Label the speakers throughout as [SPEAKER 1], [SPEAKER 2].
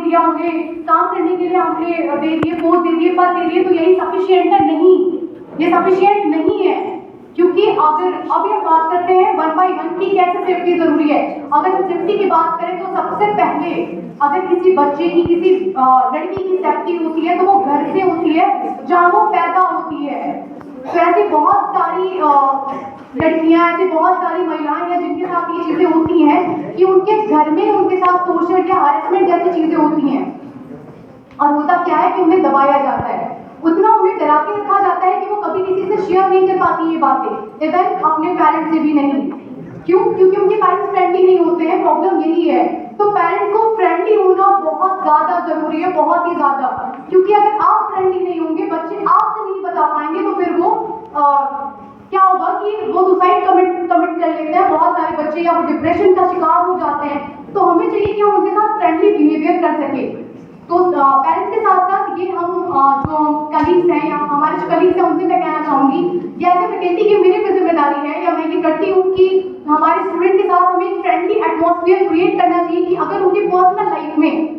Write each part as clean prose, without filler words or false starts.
[SPEAKER 1] दिया, उन्हें काम करने के लिए हमने दे दिए, पोस्ट दे दिए, पद दे दिए, तो यही सफिशिएंट है? नहीं, ये सफिशिएंट नहीं है। क्योंकि अगर अभी हम बात करते हैं 1 by 1 की कैसे सेफ्टी जरूरी है। अगर हम सेफ्टी की बात करें तो सबसे पहले अगर किसी बच्चे की, किसी लड़की की सेफ्टी होती है तो वो घर से होती है, जहाँ वो पैदा होती है। तो ऐसी बहुत सारी लड़कियां, ऐसी बहुत सारी महिलाएं हैं जिनके साथ ये चीजें होती हैं कि उनके घर में उनके साथ शोषण या हरेसमेंट जैसी चीजें होती हैं। और होता क्या है कि उन्हें दबाया जाता है, उतना उन्हें डरा के रखा जाता है कि वो कभी किसी से शेयर नहीं कर पाती ये बातें, इवन अपने पेरेंट्स से भी नहीं। क्यों? क्योंकि उनके पेरेंट्स फ्रेंडली नहीं होते हैं। प्रॉब्लम यही है। तो पेरेंट्स को फ्रेंडली होना बहुत ज्यादा जरूरी है, बहुत ही ज्यादा। क्योंकि अगर आप फ्रेंडली नहीं होंगे, बच्चे आपसे नहीं बता पाएंगे, तो फिर वो क्या होगा कि वो सुसाइड कमिट कर लेते हैं बहुत सारे बच्चे, या वो डिप्रेशन का शिकार हो जाते हैं। तो हमें चाहिए कि हम उनके साथ फ्रेंडली बिहेवियर कर सके। तो पेरेंट्स के साथ साथ ये हम जो कलीग्स हैं या हमारे जो कलीग्स हैं उनसे मैं कहना चाहूँगी कि एज ए फैकल्टी की मेरी भी जिम्मेदारी है, या मैं ये करती हूँ कि हमारे स्टूडेंट के साथ हमें एक फ्रेंडली एटमॉस्फेयर क्रिएट करना चाहिए कि अगर उनकी पर्सनल लाइफ में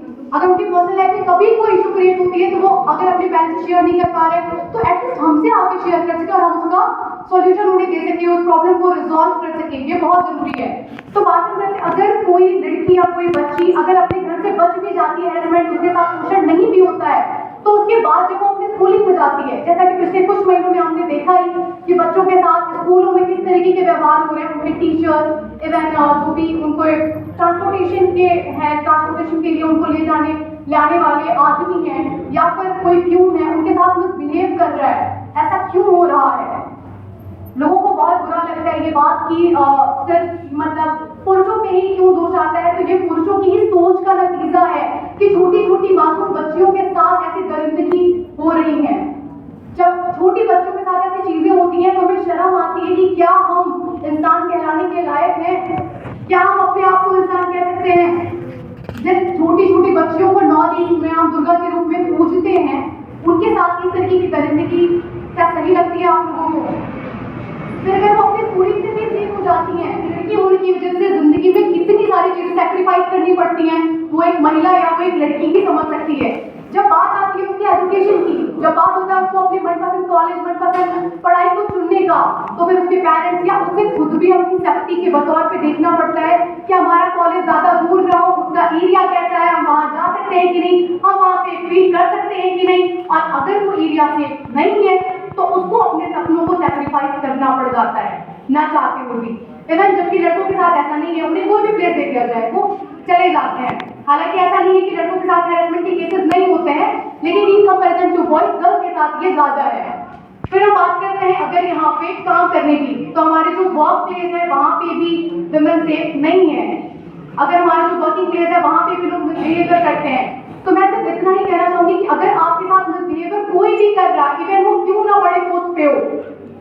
[SPEAKER 1] कभी कोई इशू क्रिएट होती है तो वो अगर अपने पेरेंट्स से शेयर नहीं कर पा रहे तो एटलीस्ट हमसे आके शेयर कर सके और हम उसका सॉल्यूशन उन्हें दे सके, उस प्रॉब्लम को रिजॉल्व कर सके। ये बहुत जरूरी है। तो बात करते हैं, अगर कोई लड़की या कोई बच्ची अगर अपने घर से बच भी जाती है, हैरेसमेंट उसके साथ शोषण नहीं भी होता है, तो उसके बाद जब वो अपनी स्कूलिंग में जाती है, जैसा कि पिछले कुछ महीनों में हमने देखा ही कि बच्चों के साथ स्कूलों में किस तरीके के व्यवहार हो रहे हैं, उनके टीचर्स, इवन जो भी उनको ट्रांसपोर्टेशन के लिए उनको ले आने वाले आदमी हैं या फिर कोई प्यून है, उनके साथ मिसबिहेव कर रहा है। ऐसा क्यों हो रहा है? लोगों को बहुत बुरा लगता है ये बात कि सिर्फ मतलब पुरुषों पे ही क्यों दोष आता है। तो ये पुरुषों की ही सोच का नतीजा है कि छोटी छोटी मासूम बच्चियों के साथ ऐसी दरिंदगी हो रही है। जब छोटी बच्चों के साथ ऐसी चीजें होती हैं तो हमें शर्म आती है कि क्या हम इंसान कहलाने के लायक हैं? क्या हम अपने आप को इंसान कह सकते हैं? जिस छोटी छोटी बच्चियों को 9 दिन में हम दुर्गा के रूप में पूजते हैं, उनके साथ इस तरीके की दरिंदगी क्या सही लगती है आप लोगों को? फिर अगर वो अपनी स्कूलिंग से भी सेफ हो जाती हैं, लड़की होने की वजह से जिंदगी में कितनी सारी चीजें सैक्रिफाइस करनी पड़ती हैं, वो एक महिला या वो एक लड़की ही समझ सकती है। जब बात आती है उसकी एजुकेशन की, जब बात होता है उसको अपने मनपसंद कॉलेज, मनपसंद पढ़ाई को चुनने का, तो फिर उसके पेरेंट्स या उसे खुद भी अपनी सेफ्टी के बतौर पे देखना पड़ता है कि हमारा कॉलेज ज्यादा दूर ना हो, उसका एरिया कैसा है, हम वहाँ जा सकते हैं कि नहीं, हम वहाँ से फील कर सकते हैं कि नहीं। और अगर वो एरिया सेफ नहीं है तो उसको अपने सपनों को सैक्रिफाइस करना पड़ जाता है, ना चाहते हुए भी। इवन जबकि लड़कों के साथ ऐसा नहीं है, उन्हें कोई भी प्लेस दे दिया जाए वो चले जाते हैं। हालांकि ऐसा नहीं है कि लड़कों के साथ हैरेसमेंट के केसेस नहीं होते हैं, लेकिन in comparison to boys, girls के साथ ये ज्यादा है। फिर हम बात करते हैं अगर यहाँ पे काम करने की, तो हमारे जो वर्क प्लेस है वहाँ पे भी विमेन सेफ नहीं है। अगर हमारा जो वर्किंग प्लेस है वहाँ पे भी लोग मिसबिहेवियर करते हैं। तो मैं सिर्फ इतना ही कहना चाहूंगी कि अगर आपके साथ मिसबिहेवियर कोई भी कर रहा है, इवन वो क्यों ना बड़े पोस्ट पे हो,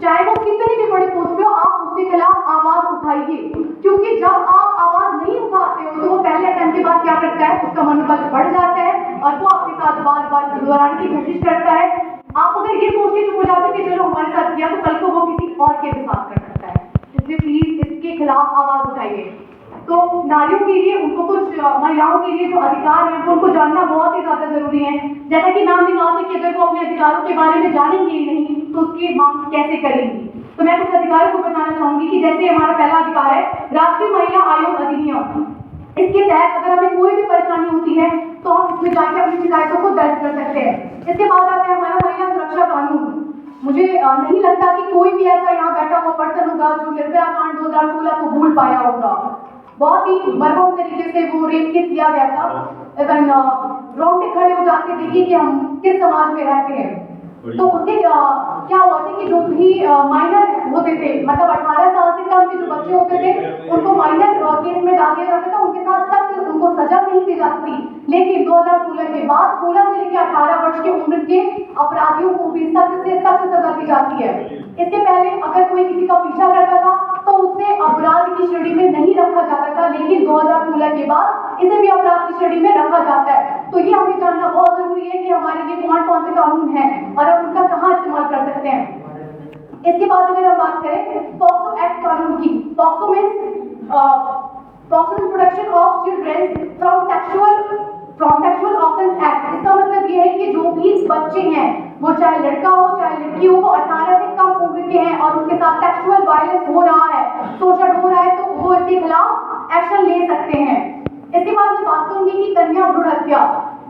[SPEAKER 1] चाहे वो कितने भी बड़े पोस्ट पे हो, आप उसके खिलाफ आवाज उठाइए। क्योंकि जब आप आवाज नहीं उठाते हो तो वो पहले अटेम्प्ट के बाद क्या करता है, उसका मनोबल बढ़ जाता है और वो आपके साथ बार बार दोहराने की कोशिश करता है। आप अगर ये सोच के चुप हो जाते कि चलो हमारे साथ किया, तो कल को वो किसी और के भी साथ कर सकता है। इसलिए प्लीज इसके खिलाफ आवाज उठाइए। तो नारियों के लिए, उनको कुछ महिलाओं के लिए जो अधिकार है उनको जानना बहुत ही ज्यादा जरूरी है। जैसा कि नाम निकाल है कि अगर वो अपने अधिकारों के बारे में जानेंगे ही नहीं तो उसकी मांग कैसे करेंगी। तो मैं कुछ अधिकारों को बताना चाहूंगी कि जैसे हमारा पहला अधिकार है राष्ट्रीय महिला आयोग अधिनियम। इसके तहत अगर हमें कोई भी परेशानी होती है तो हम इसमें जाकर अपनी शिकायतों को दर्ज कर सकते हैं। इसके बाद आता है हमारा महिला सुरक्षा कानून। मुझे नहीं लगता कि कोई भी ऐसा यहाँ बैठा हुआ पर्सन होगा जो निर्भया कांड 2016 को भूल पाया होगा। बहुत ही बर्बाद तरीके से वो रेप केस किया गया था। इवन रोंगटे खड़े हो जाके देखिए कि हम किस समाज में रहते हैं। तो उससे क्या हुआ था कि जो भी माइनर होते थे, मतलब 18 साल से कम के जो बच्चे होते थे, उनको माइनर केस में डाल दिया जाता था, उनके साथ सख्त उनको सजा नहीं दी जाती। लेकिन 2016 के बाद 16 से लेकर 18 वर्ष की उम्र के अपराधियों को भी सख्त से सख्त सजा दी जाती है। इसके पहले अगर कोई किसी का पीछा करता था तो उसे अपराध की श्रेणी में नहीं रखा जाता था, लेकिन 2016 के बाद इसे भी अपराध की श्रेणी में रखा जाता है। तो ये हमें जानना बहुत जरूरी है कि हमारे लिए कौन कौन से कानून हैं और हम उनका कहाँ इस्तेमाल कर सकते हैं। इसके बाद अगर हम बात करें पॉक्सो एक्ट कानून की, POCSO means protection of children from sexual from sexual offence act. इसका मतलब ये है कि जो भी बच्चे हैं, वो चाहे लड़का हो चाहे लड़की हो, वो 18 से कम उम्र के हैं और उनके साथ सेक्सुअल वायलेंस हो रहा है, शोषण हो रहा है, तो वो इसके खिलाफ एक्शन ले सकते हैं। इसके बाद मैं बात करूंगी कि कन्या भ्रूण हत्या,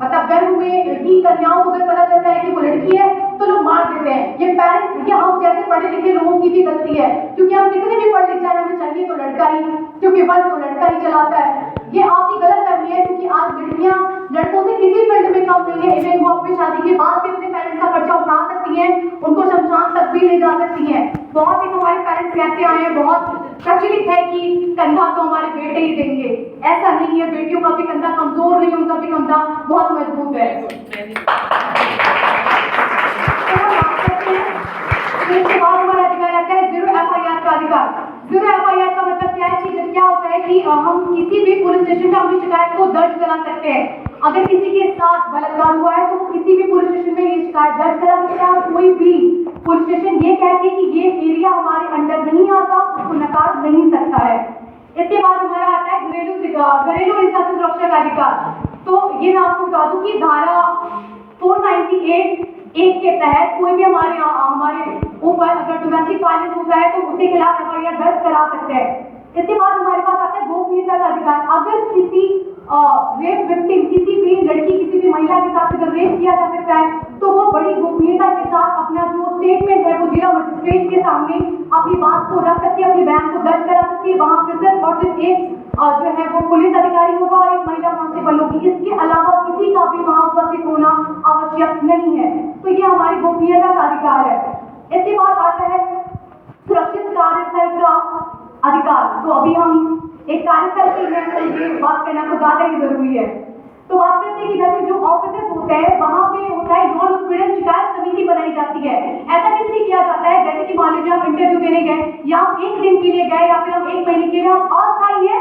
[SPEAKER 1] मतलब गर्भ में लड़की कन्याओं को अगर पता चलता है कि वो लड़की है तो लोग मार देते हैं। ये पेरेंट्स, ये हम जैसे पढ़े लिखे लोगों की भी गलती है, क्योंकि हम कितने भी पढ़ लिख जाए हमें चाहिए तो लड़का ही, क्योंकि वन तो लड़का ही चलाता है। ये आपकी गलत फहमी है, क्योंकि आज लड़कियां लड़कों से किसी फील्ड में कम नहीं है। इवन वो अपनी शादी के बाद भी अपने पेरेंट्स का खर्चा उठा सकती हैं, उनको शमशान तक भी ले जा सकती हैं। बहुत ही हमारे पेरेंट्स कहते आए हैं, बहुत प्रचलित है कि कंधा तो हमारे बेटे ही देंगे। ऐसा नहीं है, बेटियों का भी कंधा कमजोर नहीं, उनका भी कंधा बहुत मजबूत है। इसके बाद हमारा अधिकार आता है जीरो FIR का अधिकार। जीरो FIR का मतलब क्या है? क्या होता है कि हम किसी भी पुलिस स्टेशन में अपनी शिकायत को दर्ज करा सकते हैं। अगर किसी के साथ बलात्कार हुआ है तो किसी भी पुलिस स्टेशन में ये शिकायत दर्ज करा सकते हैं। कोई भी पुलिस स्टेशन ये कह के कि ये एरिया हमारे अंडर नहीं आता, उसको नकार नहीं सकता है। इसके बाद हमारा आता है घरेलू हिंसा से सुरक्षा का अधिकार। तो ये मैं आपको बता दूं कि धारा 498(1) के तहत कोई भी हमारे ऊपर अगर डोमेस्टिक वायलेंस होता है तो उसके खिलाफ FIR दर्ज करा सकते हैं। इसके बाद हमारे पास आता है गोपनीयता का अधिकार। अगर किसी रेप विक्टिम, किसी भी लड़की, किसी भी महिला के साथ अगर रेप किया जा सकता है तो वो बड़ी गोपनीयता के साथ अपना जो स्टेटमेंट है वो जिला मजिस्ट्रेट के सामने अपनी बात को रख सकती है, अपनी बयान को दर्ज करा सकती है। वहां पर सिर्फ और सिर्फ एक जो है वो पुलिस अधिकारी होगा और एक महिला कांस्टेबल होगी। इसके अलावा किसी का भी वहां उपस्थित होना आवश्यक नहीं है। तो ये हमारी गोपनीयता का अधिकार है। इसके बाद आता है सुरक्षित कार्यस्थल का अधिकार। तो अभी हम एक कार्यस्थल पे हैं तो ये बात करना तो ज्यादा ही जरूरी है। तो बात करते हैं कि जैसे जो ऑफिसेस होते हैं वहां पे होता है यौन उत्पीड़न शिकायत समिति बनाई जाती है। ऐसा किस लिए किया जाता है? जैसे कि मान लीजिए हम इंटरव्यू देने गए या हम 1 दिन के लिए गए या फिर हम 1 महीने के लिए, हम अस्थायी है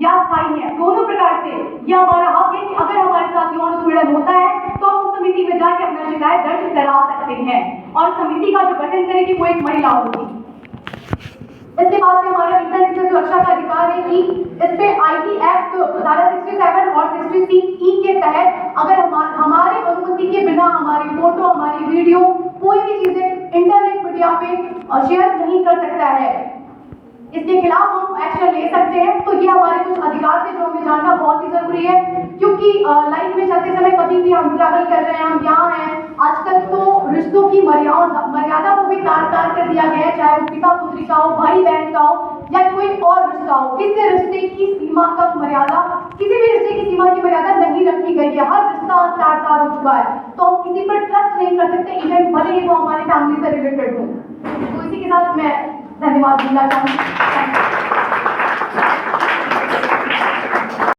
[SPEAKER 1] या स्थायी है, दोनों प्रकार से यह हमारा हक है कि अगर हमारे साथ यौन उत्पीड़न होता है तो हम उस समिति में जाकर अपना शिकायत दर्ज करा सकते हैं और समिति का जो गठन करेगी वो एक महिला होगी। इसके बाद से हमारा इंटरनेट से सुरक्षा का अधिकार है कि इस पे IT एक्ट धारा 67 और 60C के तहत अगर हमारे अनुमति के बिना हमारी फोटो, हमारी वीडियो, कोई भी चीजें इंटरनेट मीडिया पे शेयर नहीं कर सकता है, इसके खिलाफ हम एक्शन ले सकते हैं। तो ये हमारे कुछ अधिकार थे जो हमें जानना बहुत ही जरूरी है, क्योंकि लाइफ में चलते समय कभी भी हम ट्रैवल कर रहे हैं, हम यहाँ हैं, आजकल तो रिश्तों की मर्यादा को भी तार कर दिया गया है, चाहे वो पिता पुत्री का हो, भाई बहन का हो या कोई और रिश्ता हो। किसी रिश्ते की सीमा तक मर्यादा, किसी भी रिश्ते की सीमा की मर्यादा नहीं रखी गई है। हर रिश्ता तार हो चुका है, तो हम किसी पर ट्रस्ट नहीं कर सकते, इवन भले ही वो हमारे फैमिली से रिलेटेड हो। तो इसी के साथ मैं धन्यवाद देना चाहूँगी।